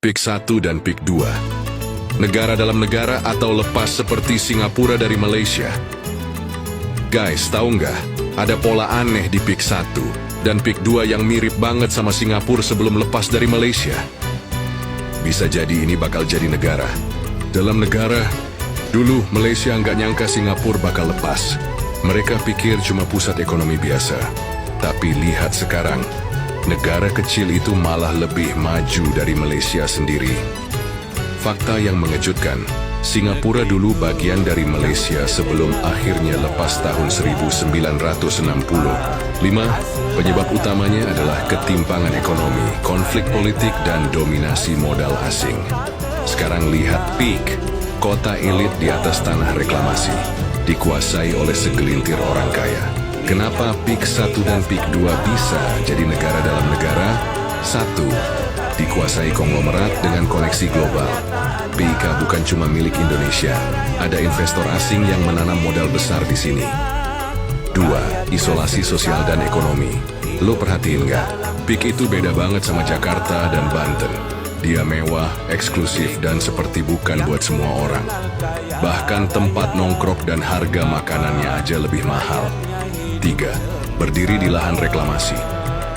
PIK 1 dan PIK 2. Negara dalam negara atau lepas seperti Singapura dari Malaysia. Guys, tahu nggak? Ada pola aneh di PIK 1 dan PIK 2 yang mirip banget sama Singapura sebelum lepas dari Malaysia. Bisa jadi ini bakal jadi negara. Dalam negara, dulu Malaysia nggak nyangka Singapura bakal lepas. Mereka pikir cuma pusat ekonomi biasa. Tapi lihat sekarang, negara kecil itu malah lebih maju dari Malaysia sendiri. Fakta yang mengejutkan, Singapura dulu bagian dari Malaysia sebelum akhirnya lepas tahun 1960. 5. Penyebab utamanya adalah ketimpangan ekonomi, konflik politik, dan dominasi modal asing. Sekarang lihat PIK, kota elit di atas tanah reklamasi, dikuasai oleh segelintir orang kaya. Kenapa PIK 1 dan PIK 2 bisa jadi negara dalam negara? 1. Dikuasai konglomerat dengan koneksi global. PIK bukan cuma milik Indonesia, ada investor asing yang menanam modal besar di sini. 2. Isolasi sosial dan ekonomi. Lo perhatiin nggak? PIK itu beda banget sama Jakarta dan Banten. Dia mewah, eksklusif, dan seperti bukan buat semua orang. Bahkan tempat nongkrong dan harga makanannya aja lebih mahal. 3. Berdiri di lahan reklamasi.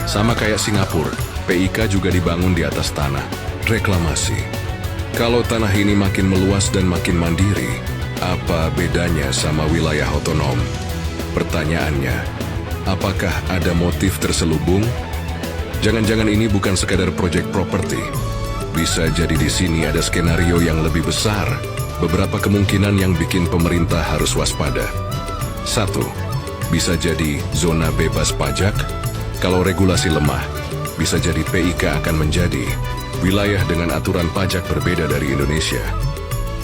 Sama kayak Singapura, PIK juga dibangun di atas tanah. Reklamasi. Kalau tanah ini makin meluas dan makin mandiri, apa bedanya sama wilayah otonom? Pertanyaannya, apakah ada motif terselubung? Jangan-jangan ini bukan sekadar proyek properti. Bisa jadi di sini ada skenario yang lebih besar. Beberapa kemungkinan yang bikin pemerintah harus waspada. 1. Bisa jadi zona bebas pajak. Kalau regulasi lemah, bisa jadi PIK akan menjadi wilayah dengan aturan pajak berbeda dari Indonesia.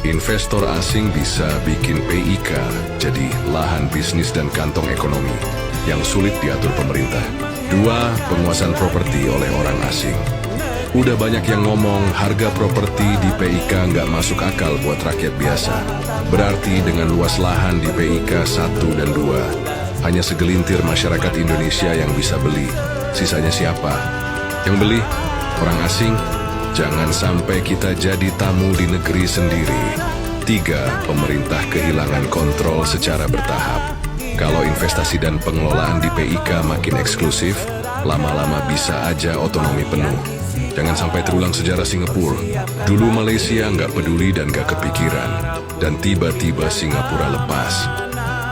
Investor asing bisa bikin PIK jadi lahan bisnis dan kantong ekonomi yang sulit diatur pemerintah. 2. Penguasaan properti oleh orang asing. Udah banyak yang ngomong harga properti di PIK nggak masuk akal buat rakyat biasa. Berarti dengan luas lahan di PIK 1 dan 2, hanya segelintir masyarakat Indonesia yang bisa beli. Sisanya siapa? Yang beli? Orang asing? Jangan sampai kita jadi tamu di negeri sendiri. 3. Pemerintah kehilangan kontrol secara bertahap. Kalau investasi dan pengelolaan di PIK makin eksklusif, lama-lama bisa aja otonomi penuh. Jangan sampai terulang sejarah Singapura. Dulu Malaysia nggak peduli dan nggak kepikiran. Dan tiba-tiba Singapura lepas.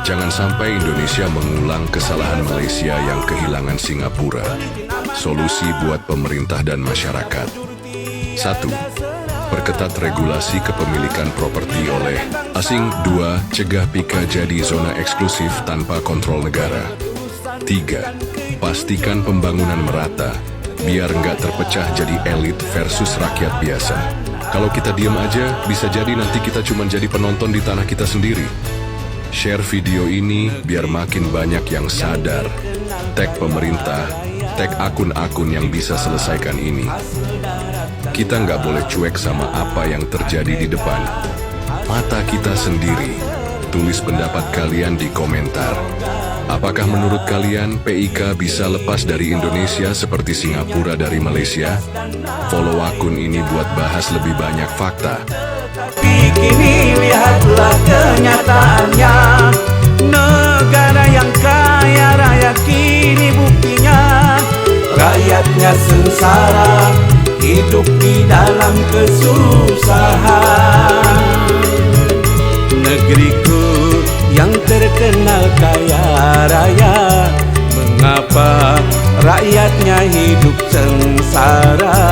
Jangan sampai Indonesia mengulang kesalahan Malaysia yang kehilangan Singapura. Solusi buat pemerintah dan masyarakat. 1. Perketat regulasi kepemilikan properti oleh asing. 2. Cegah PIK jadi zona eksklusif tanpa kontrol negara. 3. Pastikan pembangunan merata, biar nggak terpecah jadi elit versus rakyat biasa. Kalau kita diam aja, bisa jadi nanti kita cuma jadi penonton di tanah kita sendiri. Share video ini biar makin banyak yang sadar. Tag pemerintah, tag akun-akun yang bisa selesaikan ini. Kita nggak boleh cuek sama apa yang terjadi di depan mata kita sendiri. Tulis pendapat kalian di komentar. Apakah menurut kalian PIK bisa lepas dari Indonesia seperti Singapura dari Malaysia? Follow akun ini buat bahas lebih banyak fakta. Tapi kini lihatlah kenyataannya. Negara yang kaya raya kini buktinya. Rakyatnya sengsara, hidup di dalam kesusahan. Negeriku yang terkenal kaya raya, mengapa rakyatnya hidup sengsara?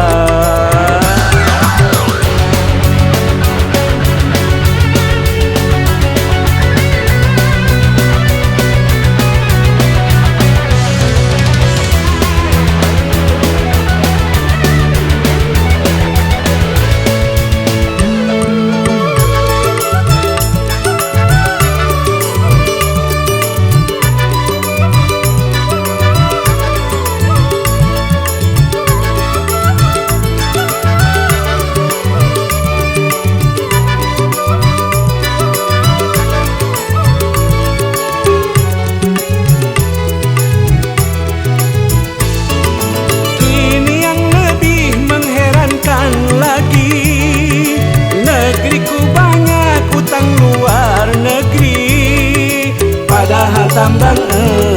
tambang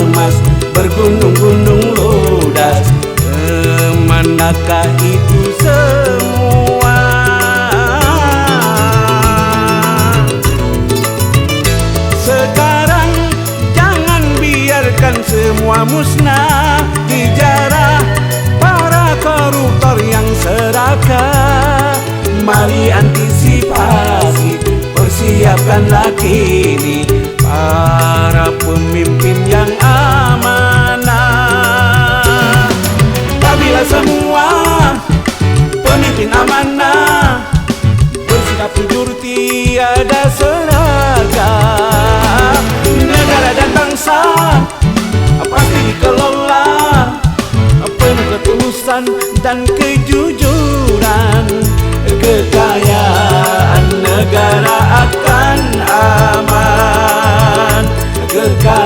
emas, bergunung-gunung ludas. Kemanakah itu semua? Sekarang jangan biarkan semua musnah, dijarah para koruptor yang serakah. Mari antisipasi, persiapkanlah kini para pemimpin yang amanah. Apabila semua pemimpin amanah bersikap jujur tiada seragam, negara dan bangsa pasti dikelola penuh ketulusan dan kejujuran. Kekayaan negara akan aman, kekayaan